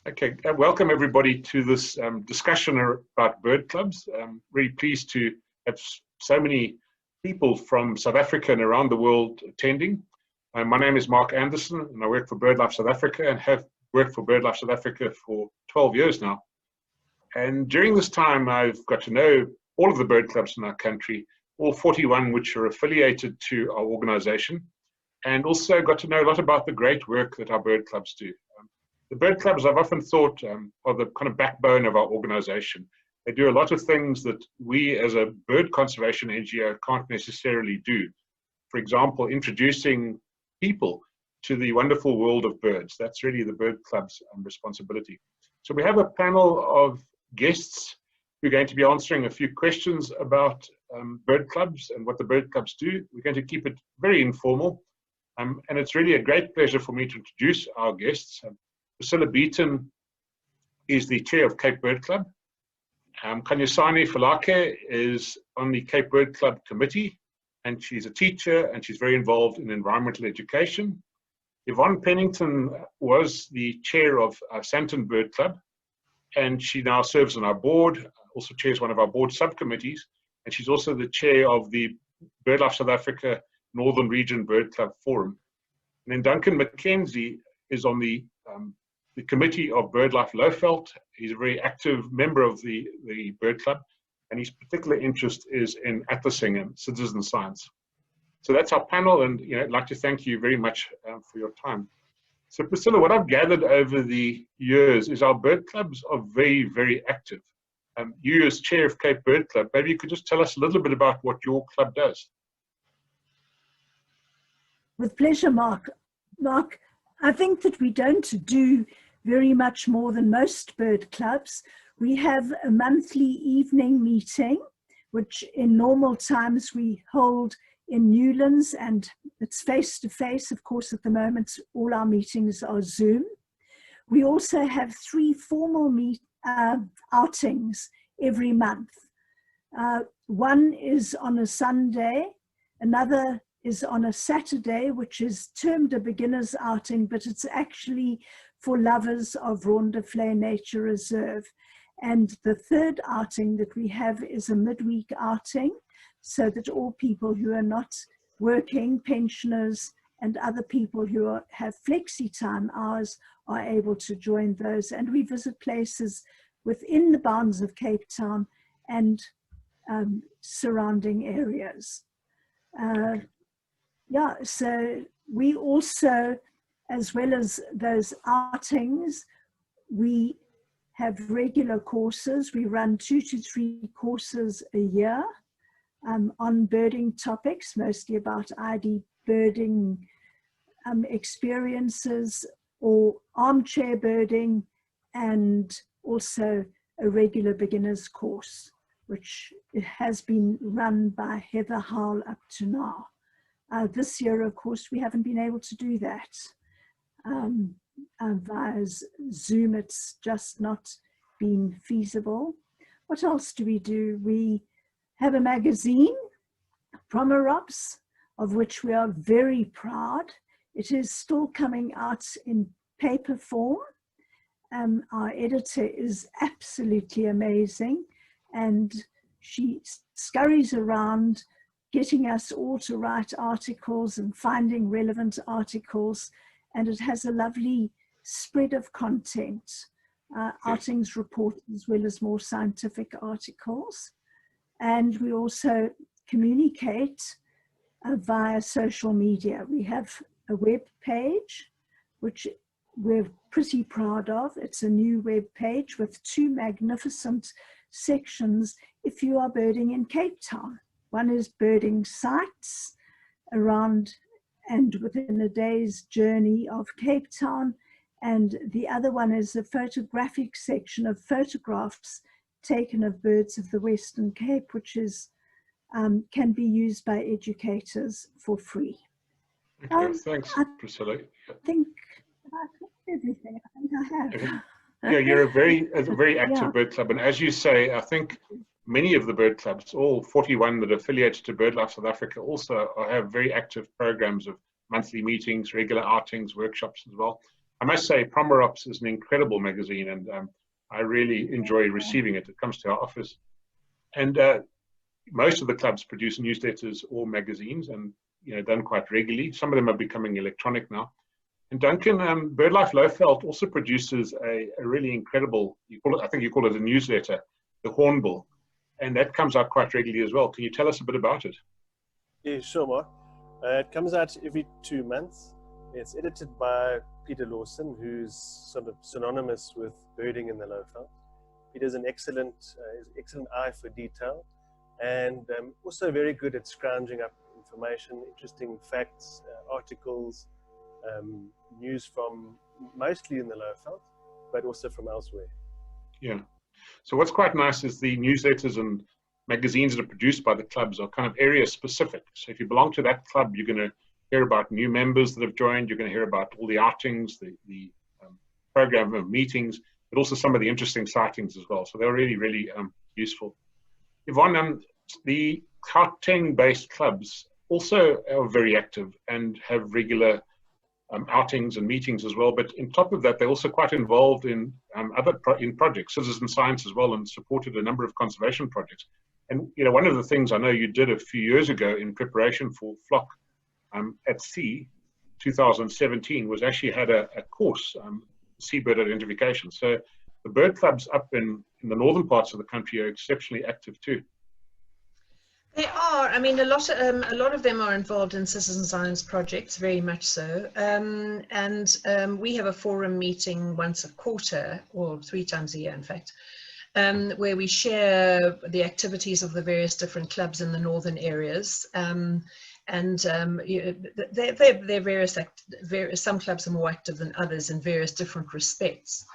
Okay, welcome everybody to this discussion about bird clubs. Really pleased to have so many people from South Africa and around the world attending. My name is Mark Anderson and I work for BirdLife South Africa and have worked for BirdLife South Africa for 12 years now. And during this time, I've got to know all of the bird clubs in our country, all 41 which are affiliated to our organization, and also got to know a lot about the great work that our bird clubs do. The bird clubs, I've often thought, are the kind of backbone of our organization. They do a lot of things that we as a bird conservation NGO can't necessarily do. For example, introducing people to the wonderful world of birds. That's really the bird club's responsibility. So we have a panel of guests who are going to be answering a few questions about bird clubs and what the bird clubs do. We're going to keep it very informal. And it's really a great pleasure for me to introduce our guests. Priscilla Beaton is the chair of Cape Bird Club. Kanyasani Falake is on the Cape Bird Club committee, and she's a teacher and she's very involved in environmental education. Yvonne Pennington was the chair of Sandton Bird Club, and she now serves on our board, also chairs one of our board subcommittees, and she's also the chair of the BirdLife South Africa Northern Region Bird Club Forum. And then Duncan McKenzie is on the committee of BirdLife Lowveld. He's a very active member of the bird club, and his particular interest is in atlasing and citizen science. So that's our panel, and I'd like to thank you very much for your time. So Priscilla, what I've gathered over the years is our bird clubs are very, very active. You as chair of Cape Bird Club, maybe you could just tell us a little bit about what your club does. With pleasure, Mark. Mark, I think that we don't do very much more than most bird clubs. We have a monthly evening meeting, which in normal times we hold in Newlands, and it's face-to-face. Of course, at the moment, all our meetings are Zoom. We also have 3 formal outings every month. One is on a Sunday, another is on a Saturday, which is termed a beginner's outing, but it's actually for lovers of Rondevlei Nature Reserve. And the third outing that we have is a midweek outing, so that all people who are not working, pensioners and other people who have flexi-time hours are able to join those. And we visit places within the bounds of Cape Town and surrounding areas. Yeah, so we also, as well as those outings, we have regular courses. We run 2 to 3 courses a year on birding topics, mostly about ID birding experiences or armchair birding, and also a regular beginner's course, which has been run by Heather Howell up to now. This year, of course, we haven't been able to do that. Via Zoom, it's just not been feasible. What else do? We have a magazine, Promerops, of which we are very proud. It is still coming out in paper form. Our editor is absolutely amazing, and she scurries around getting us all to write articles and finding relevant articles, and it has a lovely spread of content, outings reports as well as more scientific articles. And we also communicate via social media. We have a web page, which we're pretty proud of. It's a new web page with 2 magnificent sections if you are birding in Cape Town. One is birding sites around and within a day's journey of Cape Town, and the other one is a photographic section of photographs taken of birds of the Western Cape, which is can be used by educators for free. Okay, thanks, Priscilla. I think everything. I think I have. Yeah, you're a very active bird club, and as you say, I think many of the bird clubs, all 41 that are affiliated to BirdLife South Africa, also have very active programs of monthly meetings, regular outings, workshops as well. I must say, Promerops is an incredible magazine, and I really enjoy receiving it. It comes to our office, and most of the clubs produce newsletters or magazines, and done quite regularly. Some of them are becoming electronic now. And Duncan, BirdLife Lowveld also produces a really incredible, I think you call it a newsletter, the Hornbill, and that comes out quite regularly as well. Can you tell us a bit about it? Yeah, sure, Mark. It comes out every 2 months. It's edited by Peter Lawson, who's sort of synonymous with birding in the Lowveld. Peter's an excellent eye for detail, and also very good at scrounging up information, interesting facts, articles, news from mostly in the Lowveld, but also from elsewhere. Yeah. So what's quite nice is the newsletters and magazines that are produced by the clubs are kind of area specific. So if you belong to that club, you're going to hear about new members that have joined. You're going to hear about all the outings, the program of meetings, but also some of the interesting sightings as well. So they're really, really useful. Yvonne, the Gauteng-based clubs also are very active and have regular outings and meetings as well. But on top of that, they're also quite involved in other projects, citizen science as well, and supported a number of conservation projects. And one of the things I know you did a few years ago in preparation for Flock at Sea 2017 was actually had a course, seabird identification. So the bird clubs up in the northern parts of the country are exceptionally active too. They are. I mean, a lot of them are involved in citizen science projects, very much so. We have a forum meeting once a quarter, or 3 times a year, in fact, where we share the activities of the various different clubs in the northern areas. Some clubs are more active than others in various different respects.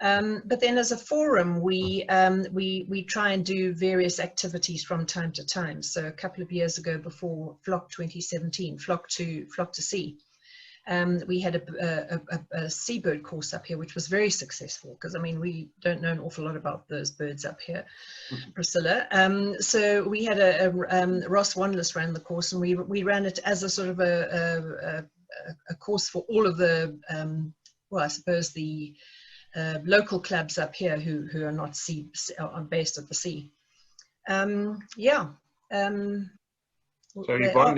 But then as a forum, we try and do various activities from time to time. So a couple of years ago, before Flock 2017, Flock to Sea, we had a seabird course up here, which was very successful, because I mean, we don't know an awful lot about those birds up here, Priscilla. So we had Ross Wanless ran the course, and we ran it as a sort of a course for all of the, well, I suppose the local clubs up here who are not are based at the sea. Yeah. So Yvonne,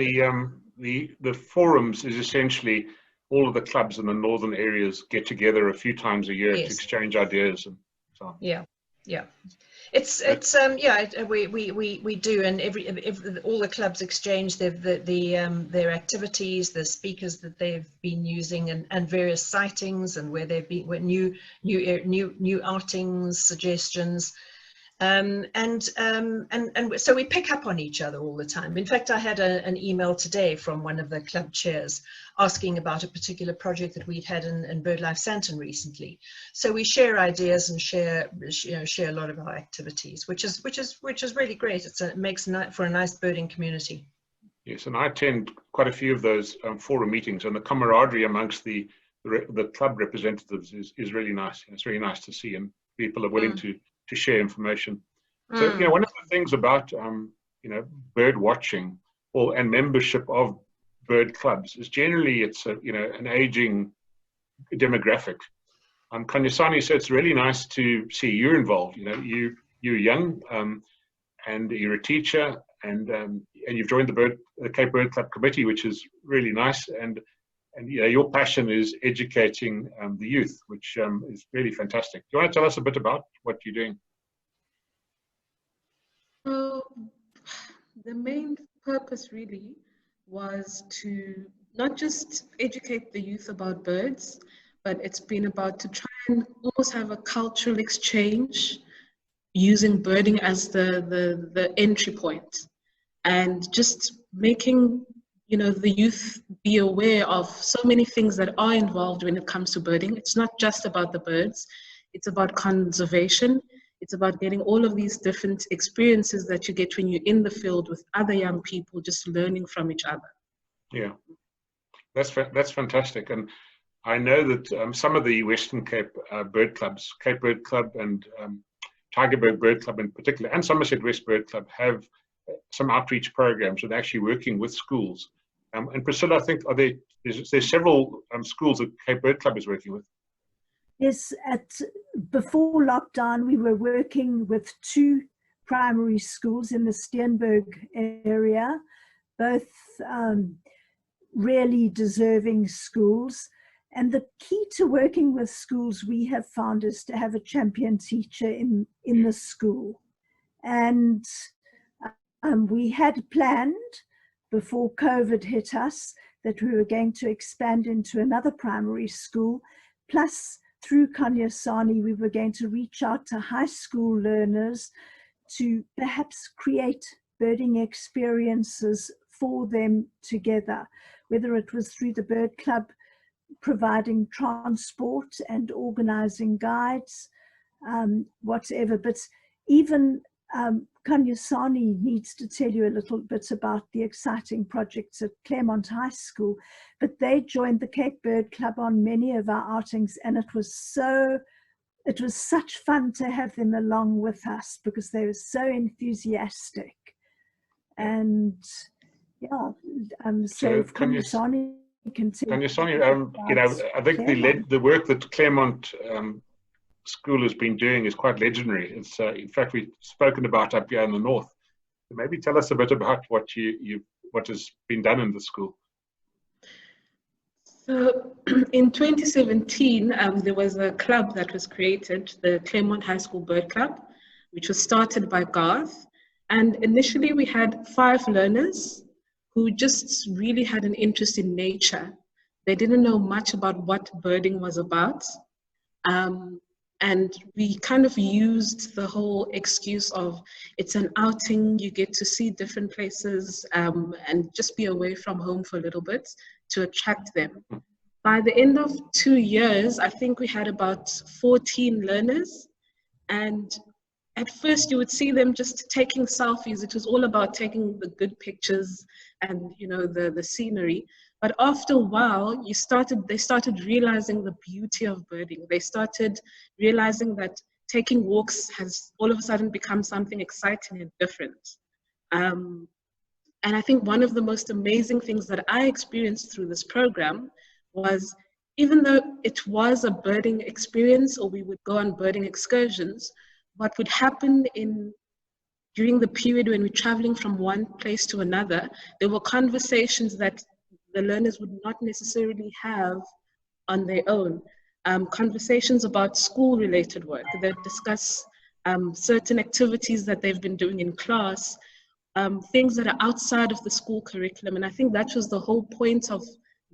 the forums is essentially all of the clubs in the northern areas get together a few times a year, yes, to exchange ideas and so on. Yeah, yeah. It's yeah, we do, and all the clubs exchange their activities, the speakers that they've been using, and various sightings, and where they've been, new outings, suggestions. So we pick up on each other all the time. In fact, I had an email today from one of the club chairs asking about a particular project that we'd had in BirdLife Sandton recently. So we share ideas and share a lot of our activities, which is really great. It makes for a nice birding community. Yes, and I attend quite a few of those forum meetings, and the camaraderie amongst the club representatives is really nice. It's really nice to see, and people are willing to share information. So, one of the things about, bird watching and membership of bird clubs is generally it's an aging demographic. Kanyasani said it's really nice to see you're involved. You're young, and you're a teacher, and you've joined the Cape Bird Club Committee, which is really nice. And your passion is educating the youth, which is really fantastic. Do you want to tell us a bit about what you're doing? Well, the main purpose really was to not just educate the youth about birds, but it's been about to try and almost have a cultural exchange using birding as the entry point, and just making the youth be aware of so many things that are involved when it comes to birding. It's not just about the birds, it's about conservation. It's about getting all of these different experiences that you get when you're in the field with other young people, just learning from each other. Yeah, that's fantastic. And I know that some of the Western Cape bird clubs, Cape Bird Club and Tygerberg Bird Club in particular, and Somerset West Bird Club have some outreach programs that are actually working with schools And Priscilla, I think there's several schools that Cape Bird Club is working with. Yes, before lockdown, we were working with 2 primary schools in the Steenberg area, both really deserving schools. And the key to working with schools, we have found, is to have a champion teacher in the school. And we had planned before COVID hit us that we were going to expand into another primary school, plus through Kanyasani, we were going to reach out to high school learners to perhaps create birding experiences for them together, whether it was through the Bird Club providing transport and organizing guides, whatever. But even Kanyasani needs to tell you a little bit about the exciting projects at Claremont High School, but they joined the Cape Bird Club on many of our outings, and it was such fun to have them along with us because they were so enthusiastic. And yeah, so Kanyasani can tell Kanyasani, I think the work that Claremont School has been doing is quite legendary. It's in fact, we've spoken about up here in the north. So maybe tell us a bit about what has been done in the school. So in 2017, there was a club that was created, the Claremont High School Bird Club, which was started by Garth. And initially we had 5 learners who just really had an interest in nature. They didn't know much about what birding was about. And we kind of used the whole excuse of it's an outing, you get to see different places and just be away from home for a little bit to attract them. By the end of 2 years, I think we had about 14 learners. And at first you would see them just taking selfies. It was all about taking the good pictures and, you know, the scenery. But after a while, they started realizing the beauty of birding. They started realizing that taking walks has all of a sudden become something exciting and different. And I think one of the most amazing things that I experienced through this program was, even though it was a birding experience, or we would go on birding excursions, what would happen during the period when we're traveling from one place to another, there were conversations that the learners would not necessarily have on their own. Conversations about school-related work. They'd discuss certain activities that they've been doing in class, things that are outside of the school curriculum. And I think that was the whole point of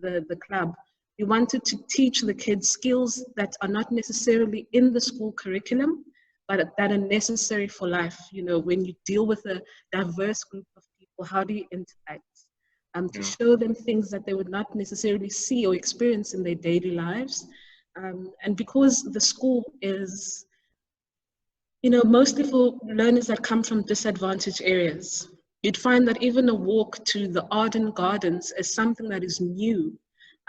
the club. We wanted to teach the kids skills that are not necessarily in the school curriculum, but that are necessary for life. You know, when you deal with a diverse group of people, how do you interact? To show them things that they would not necessarily see or experience in their daily lives. And because the school is, you know, mostly for learners that come from disadvantaged areas, you'd find that even a walk to the Arden Gardens is something that is new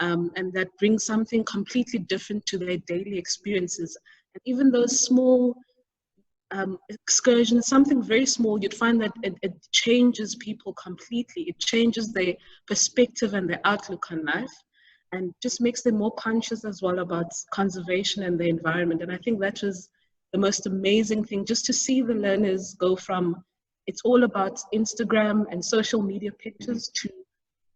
and that brings something completely different to their daily experiences. And even those small excursions, something very small, you'd find that it changes people completely. It changes their perspective and their outlook on life, and just makes them more conscious as well about conservation and the environment. And I think that was the most amazing thing, just to see the learners go from it's all about Instagram and social media pictures to,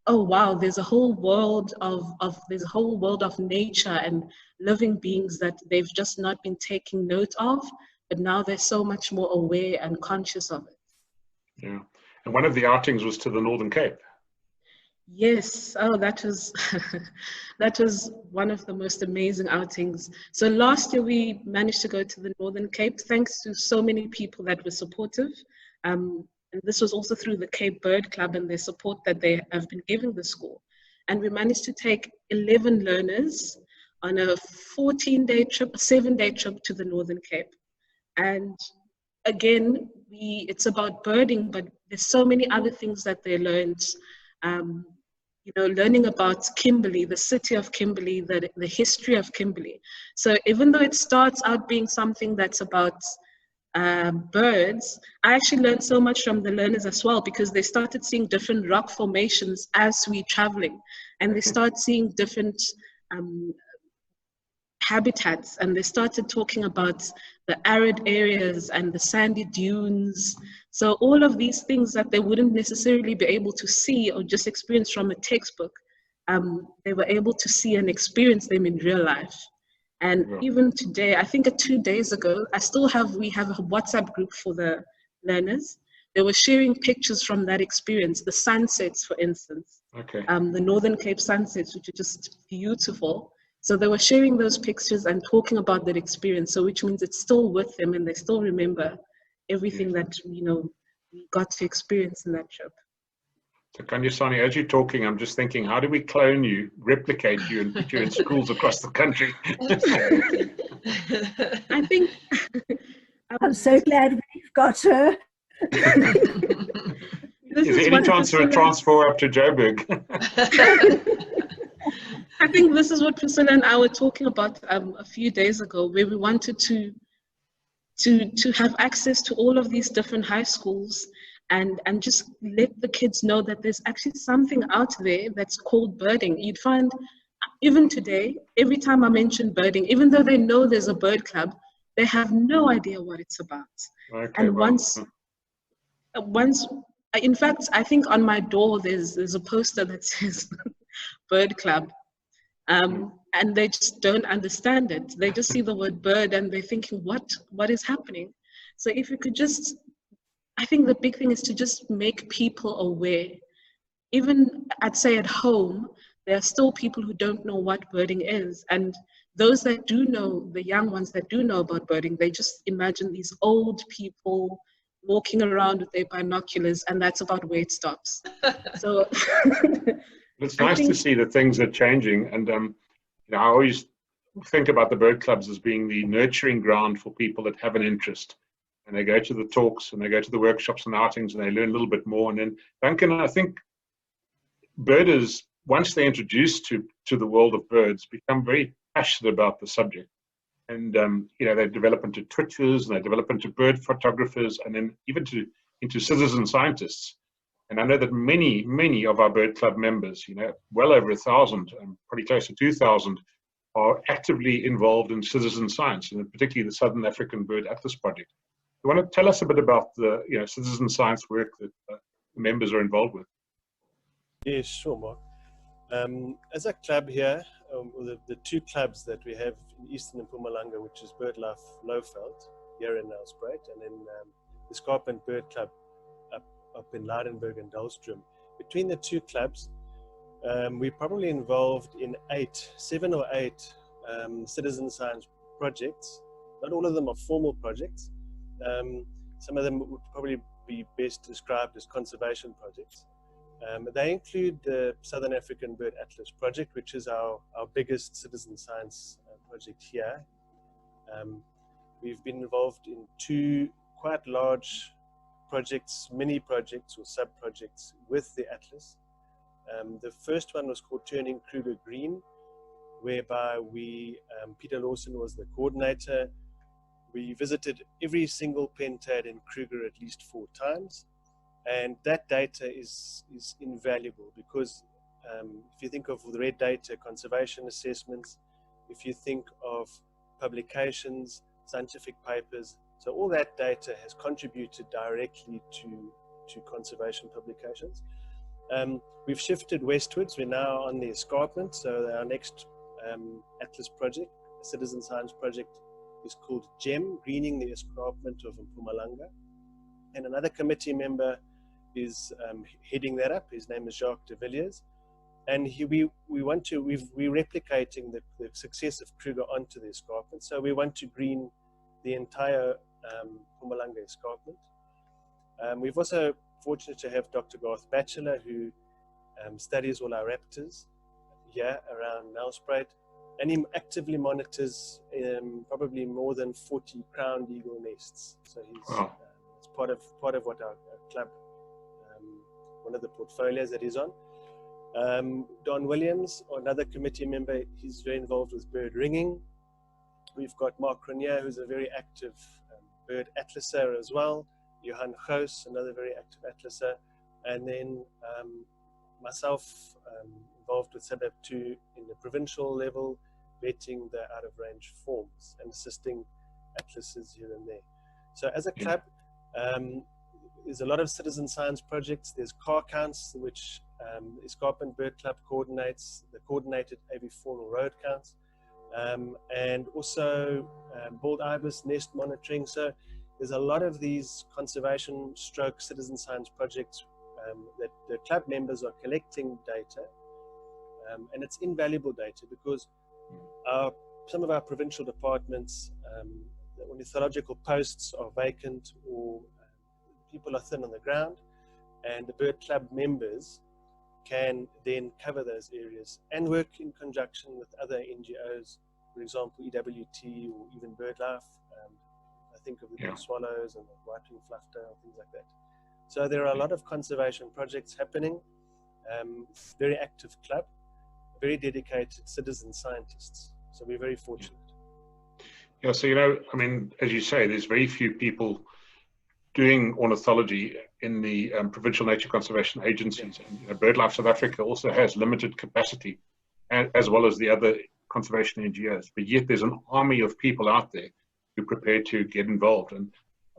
oh wow, there's a whole world of nature and living beings that they've just not been taking note of. But now they're so much more aware and conscious of it. Yeah. And one of the outings was to the Northern Cape. Yes. Oh, that was that was one of the most amazing outings. So last year we managed to go to the Northern Cape, thanks to so many people that were supportive. And this was also through the Cape Bird Club and their support that they have been giving the school. And we managed to take 11 learners on a 14-day trip, a 7-day trip to the Northern Cape. And again, it's about birding, but there's so many other things that they learned. You know, learning about Kimberley, the city of Kimberley, the history of Kimberley. So even though it starts out being something that's about birds, I actually learned so much from the learners as well, because they started seeing different rock formations as we're traveling, and they start seeing different habitats, and they started talking about the arid areas and the sandy dunes. So all of these things that they wouldn't necessarily be able to see or just experience from a textbook, they were able to see and experience them in real life. And even today, I think 2 days ago, we have a WhatsApp group for the learners. They were sharing pictures from that experience, the sunsets, for instance, the Northern Cape sunsets, which are just beautiful. So they were sharing those pictures and talking about that experience. So which means it's still with them, and they still remember everything that, you know, we got to experience in that trip. So Kanyasani, as you're talking, I'm just thinking, how do we clone you, replicate you, and put you in schools across the country? I think I'm so glad we've got her. Is there any chance for a transfer up to Joburg? I think this is what Priscilla and I were talking about a few days ago, where we wanted to have access to all of these different high schools, and just let the kids know that there's actually something out there that's called birding. You'd find, even today, every time I mention birding, even though they know there's a bird club, they have no idea what it's about. And once, in fact, I think on my door there's a poster that says bird club. And they just don't understand it. They just see the word bird and they're thinking, what is happening? So if we could just, I think the big thing is to just make people aware. Even, I'd say, at home, there are still people who don't know what birding is. And those that do know, the young ones that do know about birding, they just imagine these old people walking around with their binoculars, and that's about where it stops. So it's nice to see that things are changing. And you know, I always think about the bird clubs as being the nurturing ground for people that have an interest. And they go to the talks and they go to the workshops and outings and they learn a little bit more. And then, Duncan, I think birders, once they're introduced to the world of birds, become very passionate about the subject. And you know, they develop into twitchers and they develop into bird photographers, and then even into citizen scientists. And I know that many of our bird club members, you know, well over 1,000, probably close to 2,000, are actively involved in citizen science, and particularly the Southern African Bird Atlas Project. You want to tell us a bit about the citizen science work that the members are involved with? Yes, sure, Mark. As a club here, the two clubs that we have in Eastern Mpumalanga, which is BirdLife Lowveld here in Nelspruit, and then the Scarpment Bird Club up in Lydenburg and Dullstroom. Between the two clubs, we're probably involved in 7 or 8 citizen science projects. Not all of them are formal projects. Some of them would probably be best described as conservation projects. They include the Southern African Bird Atlas Project, which is our biggest citizen science project here. We've been involved in 2 quite large projects, mini projects or sub-projects with the Atlas. The first one was called Turning Kruger Green, whereby Peter Lawson was the coordinator. We visited every single pentad in Kruger at least 4 times. And that data is invaluable because if you think of the red data, conservation assessments, if you think of publications, scientific papers, so all that data has contributed directly to conservation publications. We've shifted westwards. We're now on the escarpment. So our next Atlas project, a citizen science project, is called GEM, Greening the Escarpment of Mpumalanga. And another committee member is heading that up. His name is Jacques de Villiers. And we're replicating the success of Kruger onto the escarpment. So we want to green the entire Mpumalanga escarpment. We've also fortunate to have Dr. Garth Batchelor, who studies all our raptors here around Nelspruit, and he actively monitors probably more than 40 crowned eagle nests. So he's it's part of what our club, one of the portfolios that he's on. Don Williams, another committee member, he's very involved with bird ringing. We've got Mark Cronier, who's a very active bird atlaser as well, Johan Goos, another very active atlaser, and then myself involved with SADAP 2 in the provincial level, vetting the out-of-range forms and assisting atlases here and there. So as a club, there's a lot of citizen science projects. There's car counts, which the Escarpment Bird Club coordinates, the coordinated avifaunal road counts, and also bald ibis nest monitoring. So there's a lot of these conservation stroke citizen science projects that the club members are collecting data, and it's invaluable data because some of our provincial departments, the ornithological posts are vacant or people are thin on the ground, and the bird club members can then cover those areas and work in conjunction with other NGOs, for example, EWT or even BirdLife. I think of the blue swallows and the white-winged flufftail, things like that. So there are a lot of conservation projects happening, very active club, very dedicated citizen scientists. So we're very fortunate. Yeah, so, you know, I mean, as you say, there's very few people doing ornithology in the provincial nature conservation agencies. And, you know, BirdLife South Africa also has limited capacity, as well as the other conservation NGOs. But yet there's an army of people out there who are prepared to get involved.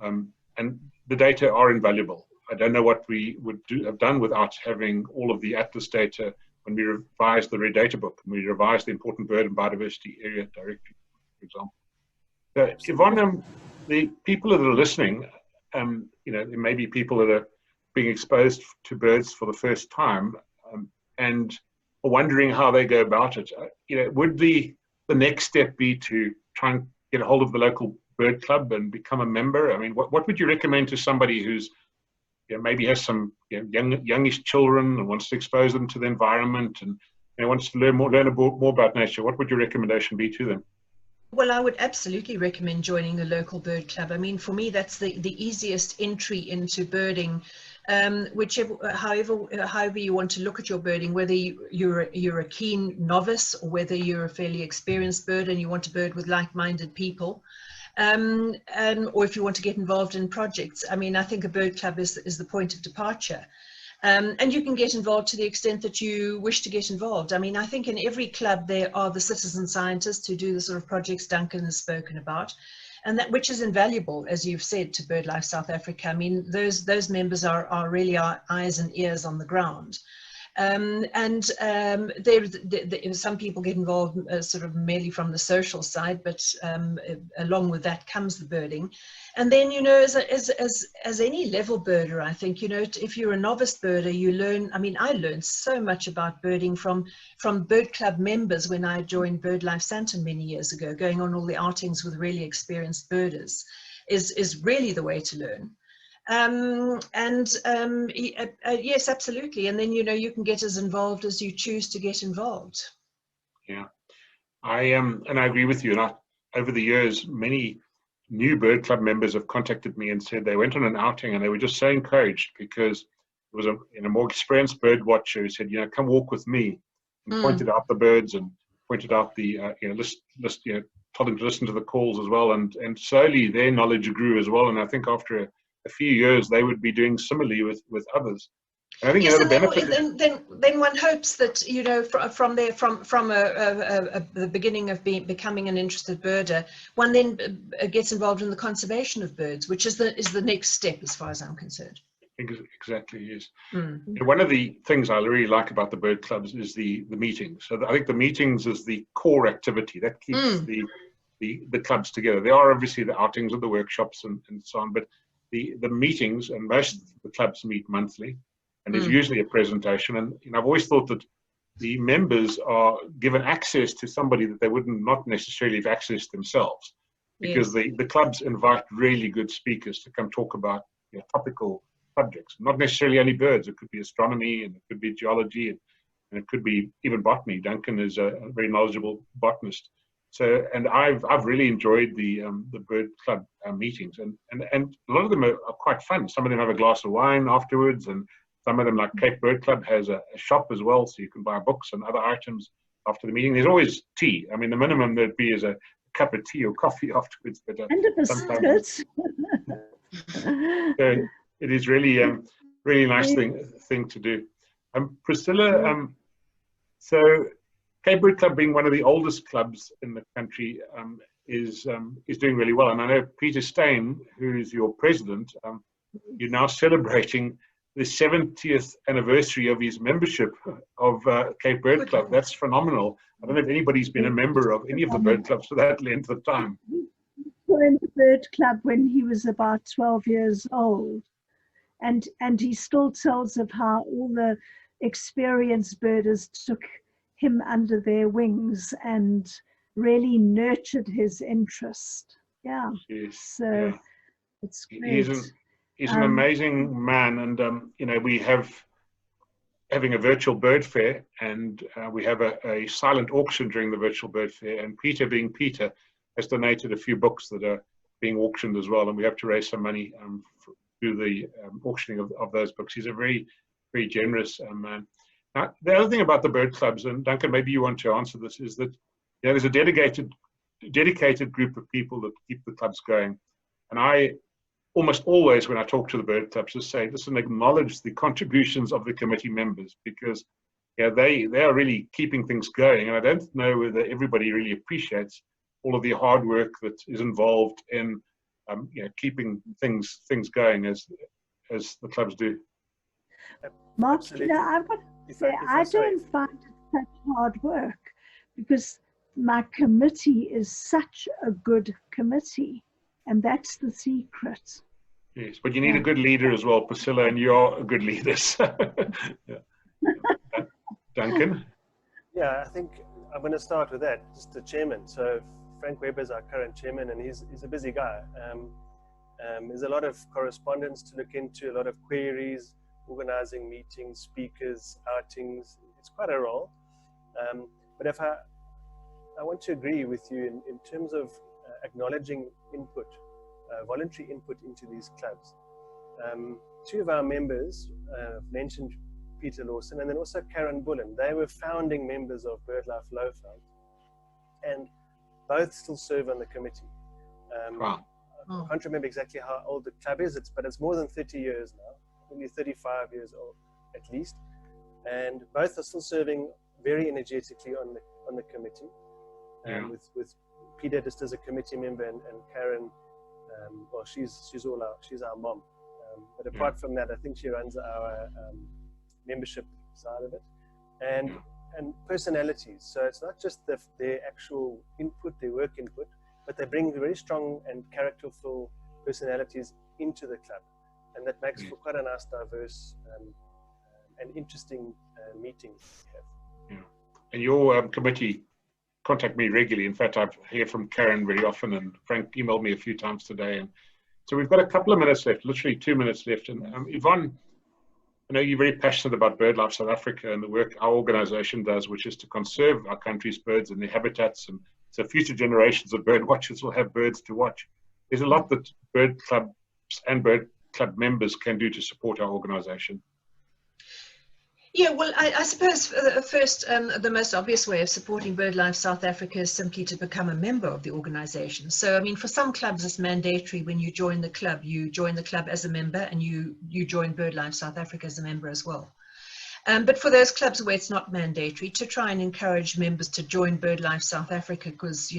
And the data are invaluable. I don't know what we would have done without having all of the atlas data when we revised the Red Data Book, and we revised the Important Bird and Biodiversity Area Directory, for example. So, Yvonne, the people that are listening, you know, there may be people that are being exposed to birds for the first time and are wondering how they go about it. You know, would the next step be to try and get a hold of the local bird club and become a member? I mean, what would you recommend to somebody who's, you know, maybe has some, you know, youngish children and wants to expose them to the environment and, you know, wants to learn more about nature? What would your recommendation be to them? Well, I would absolutely recommend joining a local bird club. I mean, for me, that's the easiest entry into birding. However you want to look at your birding, whether you're a keen novice or whether you're a fairly experienced bird and you want to bird with like-minded people, or if you want to get involved in projects. I mean, I think a bird club is the point of departure. And you can get involved to the extent that you wish to get involved. I mean, I think in every club there are the citizen scientists who do the sort of projects Duncan has spoken about, and that which is invaluable, as you've said, to BirdLife South Africa. I mean, those members are really our eyes and ears on the ground. Some people get involved sort of merely from the social side, but along with that comes the birding. And then, you know, as any level birder, I think, you know, if you're a novice birder, you learn. I mean, I learned so much about birding from bird club members when I joined BirdLife Sandton many years ago. Going on all the outings with really experienced birders is really the way to learn. Yes, absolutely. And then, you know, you can get as involved as you choose to get involved. Yeah, and I agree with you. And over the years, many new bird club members have contacted me and said they went on an outing and they were just so encouraged because there was a more experienced bird watcher who said, you know, come walk with me, and pointed out the birds and pointed out the told them to listen to the calls as well, and slowly their knowledge grew as well. And I think after a few years they would be doing similarly with others. And I think, yes, you know, the benefit then one hopes that, you know, from the beginning of becoming an interested birder, one then gets involved in the conservation of birds, which is the next step as far as I'm concerned. Exactly, yes. And one of the things I really like about the bird clubs is the meetings. So I think the meetings is the core activity that keeps the clubs together. There are obviously the outings and the workshops and so on, but the meetings, and most of the clubs meet monthly, and there's usually a presentation. And, you know, I've always thought that the members are given access to somebody that they would not necessarily have accessed themselves, because the clubs invite really good speakers to come talk about, you know, topical subjects, not necessarily only birds. It could be astronomy, and it could be geology, and it could be even botany. Duncan is a very knowledgeable botanist. So, and I've really enjoyed the bird club meetings, and a lot of them are quite fun. Some of them have a glass of wine afterwards, and some of them, like Cape Bird Club, has a shop as well, so you can buy books and other items after the meeting. There's always tea. I mean, the minimum there'd be is a cup of tea or coffee afterwards. But And a biscuit. it is really really nice thing to do. Priscilla, so Cape Bird Club, being one of the oldest clubs in the country, is doing really well. And I know Peter Steyn, who's your president, you're now celebrating the 70th anniversary of his membership of Cape Bird Club. That's phenomenal. I don't know if anybody's been a member of any of the bird clubs for that length of time. He joined the bird club when he was about 12 years old. And he still tells of how all the experienced birders took him under their wings and really nurtured his interest. Yeah. Yes, So yeah. it's great. He's an amazing man, and you know, we having a virtual bird fair, and we have a silent auction during the virtual bird fair, and Peter, being Peter, has donated a few books that are being auctioned as well, and we have to raise some money through the auctioning of those books. He's a very, very generous man. Now, the other thing about the bird clubs, and Duncan, maybe you want to answer this, is that there's a dedicated group of people that keep the clubs going. And I almost always, when I talk to the bird clubs, just say, listen, acknowledge the contributions of the committee members, because they are really keeping things going. And I don't know whether everybody really appreciates all of the hard work that is involved in keeping things going as the clubs do. Mark, I've got to say, I don't find it such hard work, because my committee is such a good committee, and that's the secret. Yes, but you need a good leader as well, Priscilla, and you're a good leader. So. Duncan? Yeah, I think I'm going to start with that, just the chairman. So Frank Webber is our current chairman, and he's a busy guy. There's a lot of correspondence to look into, a lot of queries, organizing meetings, speakers, outings. It's quite a role. But if I want to agree with you in terms of acknowledging input, voluntary input into these clubs. Two of our members mentioned Peter Lawson and then also Karen Bullen. They were founding members of BirdLife Lowveld, and both still serve on the committee. Wow. I can't remember exactly how old the club is, but it's more than 30 years now, maybe 35 years old at least. And both are still serving very energetically on the committee. With Peter just as a committee member, and Karen, well, she's our mom. But apart from that, I think she runs our membership side of it, and personalities. So it's not just their actual input, their work input, but they bring very strong and characterful personalities into the club, and that makes for quite a nice, diverse and interesting meetings we have. And your committee contact me regularly. In fact, I hear from Karen very often, and Frank emailed me a few times today. And so we've got a couple of minutes left, literally 2 minutes left. And Yvonne, I know you're very passionate about BirdLife South Africa and the work our organization does, which is to conserve our country's birds and their habitats, and so future generations of bird watchers will have birds to watch. There's a lot that bird clubs and bird club members can do to support our organization. Yeah, well, I suppose first, the most obvious way of supporting BirdLife South Africa is simply to become a member of the organization. So, I mean, for some clubs, it's mandatory when you join the club. You join the club as a member, and you join BirdLife South Africa as a member as well. But for those clubs where it's not mandatory, to try and encourage members to join BirdLife South Africa, because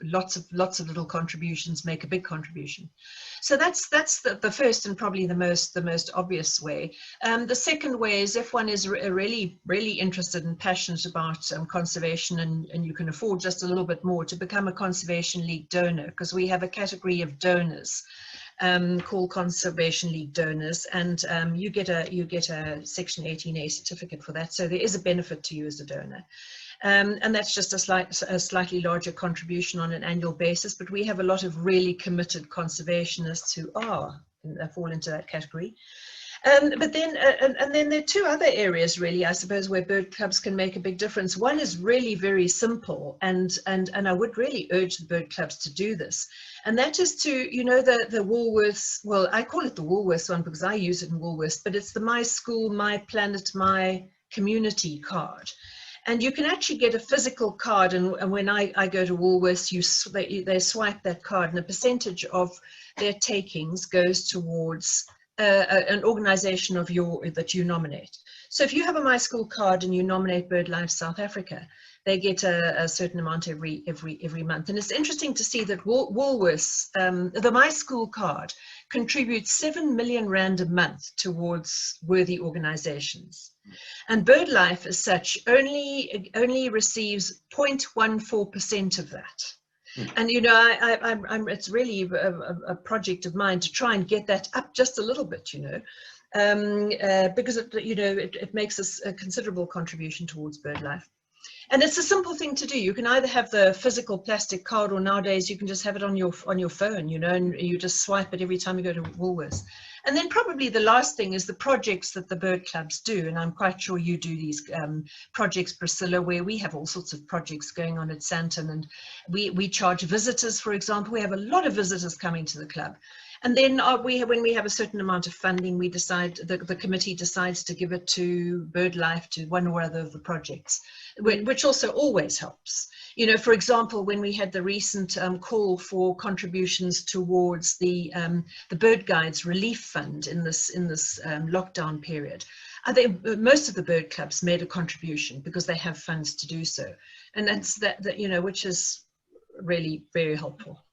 lots of little contributions make a big contribution. So that's the first and probably the most obvious way. The second way is if one is really interested and passionate about conservation, and you can afford just a little bit more, to become a Conservation League donor, because we have a category of donors called Conservation League donors, and you get a Section 18A certificate for that. So there is a benefit to you as a donor. And that's just a slightly larger contribution on an annual basis, but we have a lot of really committed conservationists who fall into that category. But then, and then there are two other areas really, I suppose, where bird clubs can make a big difference. One is really very simple, and I would really urge the bird clubs to do this. And that is to, the Woolworths, well, I call it the Woolworths one because I use it in Woolworths, but it's the My School, My Planet, My Community card. And you can actually get a physical card, and when I go to Woolworths, they swipe that card, and a percentage of their takings goes towards an organisation that you nominate. So if you have a My School card and you nominate BirdLife South Africa, they get a certain amount every month. And it's interesting to see that Woolworths, the My School card, contributes 7 million rand a month towards worthy organisations. And BirdLife, as such, only receives 0.14% of that. And you know, it's really a project of mine to try and get that up just a little bit, you know, because it makes a considerable contribution towards BirdLife. And it's a simple thing to do. You can either have the physical plastic card, or nowadays you can just have it on your phone, you know, and you just swipe it every time you go to Woolworths. And then probably the last thing is the projects that the bird clubs do. And I'm quite sure you do these projects, Priscilla, where we have all sorts of projects going on at Sandton. And we charge visitors, for example. We have a lot of visitors coming to the club. And then when we have a certain amount of funding, we decide, the committee decides to give it to BirdLife, to one or other of the projects, which also always helps. You know, for example, when we had the recent call for contributions towards the Bird Guides Relief Fund in this lockdown period, I think most of the bird clubs made a contribution because they have funds to do so, and that's that you know, which is really very helpful.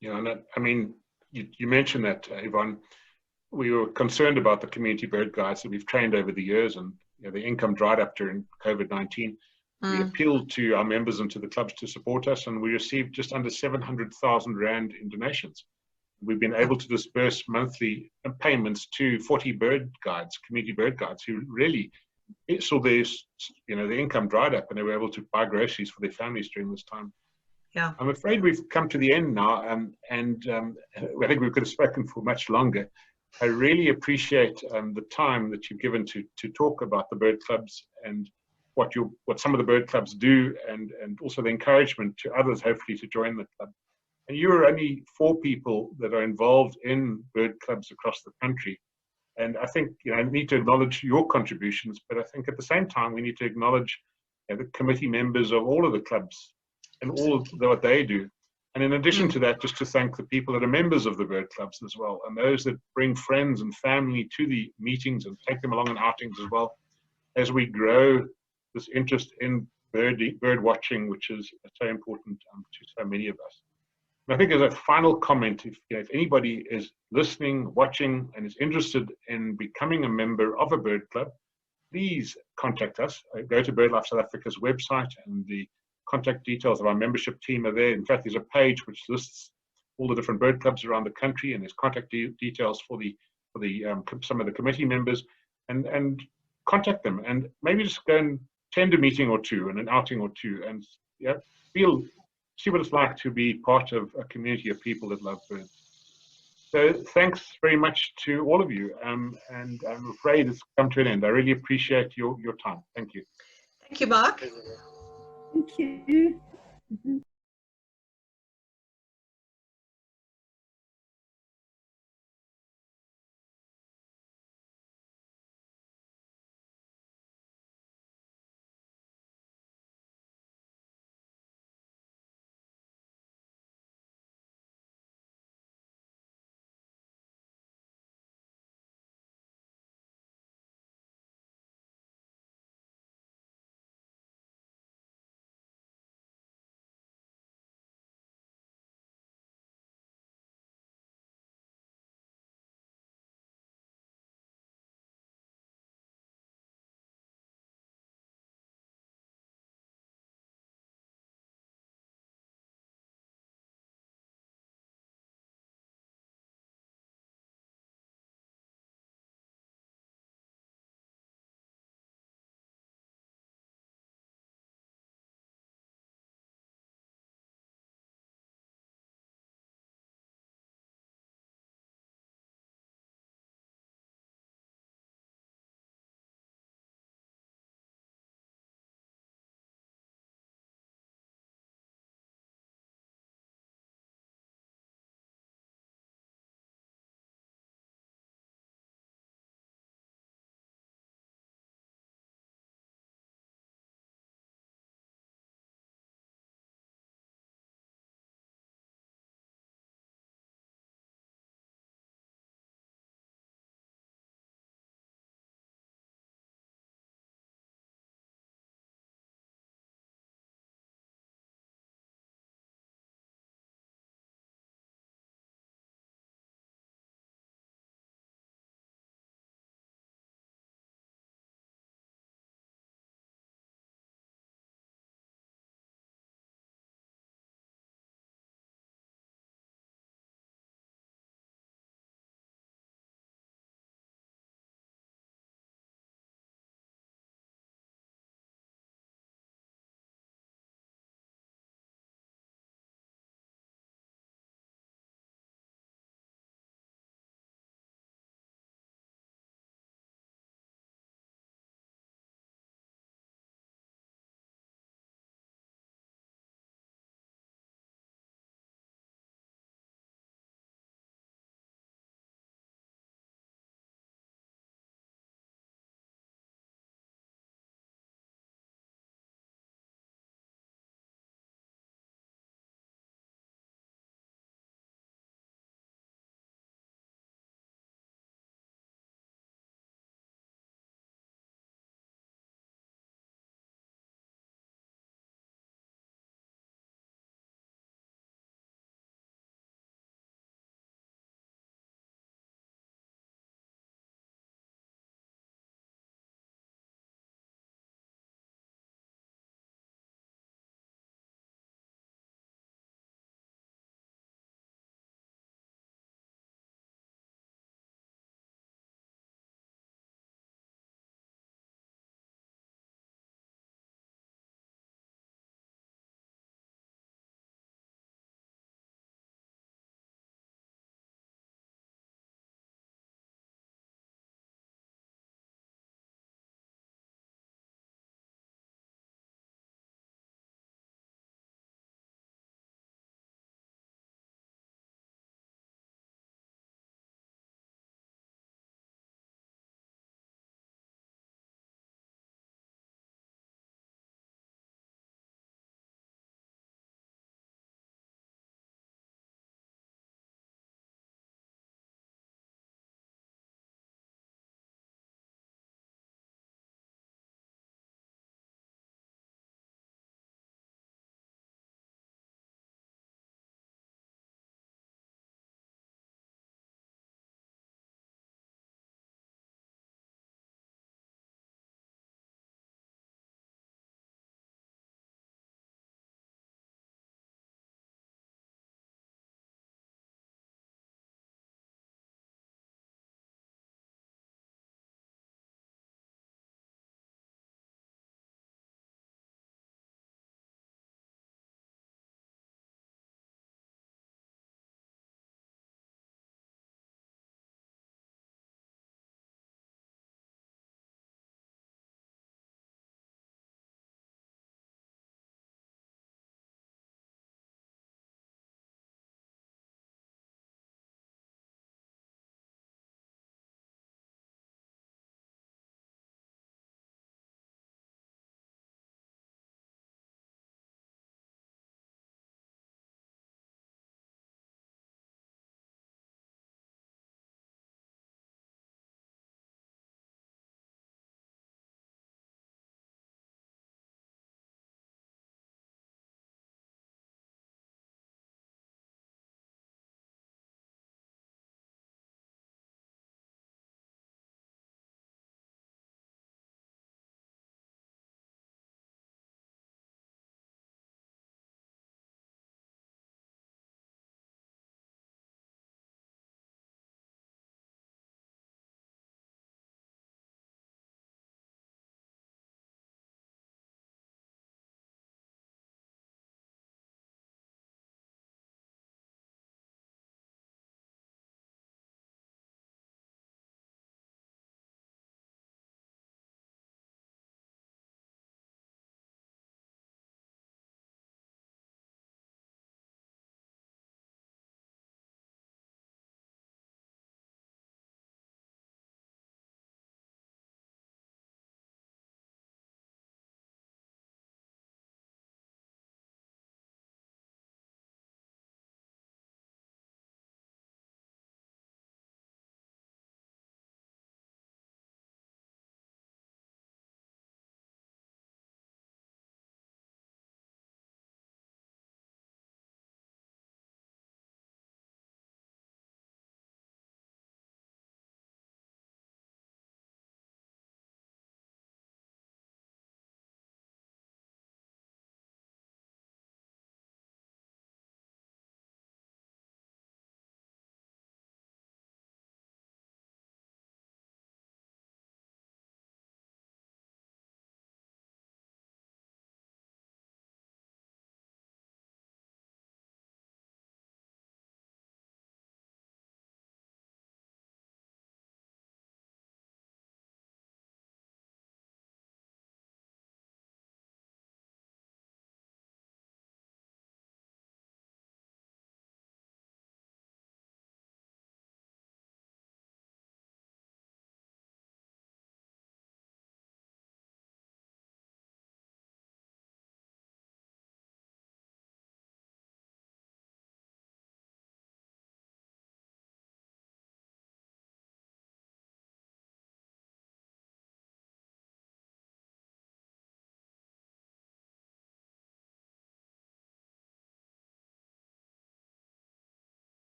Yeah, and I mean, you mentioned that, Yvonne. We were concerned about the community bird guides that we've trained over the years, and you know, the income dried up during COVID-19. We appealed to our members and to the clubs to support us, and we received just under 700,000 Rand in donations. We've been able to disperse monthly payments to 40 bird guides, community bird guides, who really saw their income dried up, and they were able to buy groceries for their families during this time. Yeah. I'm afraid we've come to the end now, and I think we could have spoken for much longer. I really appreciate the time that you've given to talk about the bird clubs and what some of the bird clubs do, and also the encouragement to others, hopefully, to join the club. And you're only 4 people that are involved in bird clubs across the country. And I think, you know, I need to acknowledge your contributions, but I think at the same time, we need to acknowledge, you know, the committee members of all of the clubs and all of what they do. And in addition to that, just to thank the people that are members of the bird clubs as well, and those that bring friends and family to the meetings and take them along on outings as well, as we grow this interest in bird watching, which is so important to so many of us. And I think as a final comment, if anybody is listening, watching, and is interested in becoming a member of a bird club, please contact us. Go to BirdLife South Africa's website, and the contact details of our membership team are there. In fact, there's a page which lists all the different bird clubs around the country, and there's contact details for some of the committee members, and contact them, and maybe just go and attend a meeting or two and an outing or two, and see what it's like to be part of a community of people that love birds. So thanks very much to all of you, and I'm afraid it's come to an end. I really appreciate your time. Thank you. Thank you, Mark. Thank you.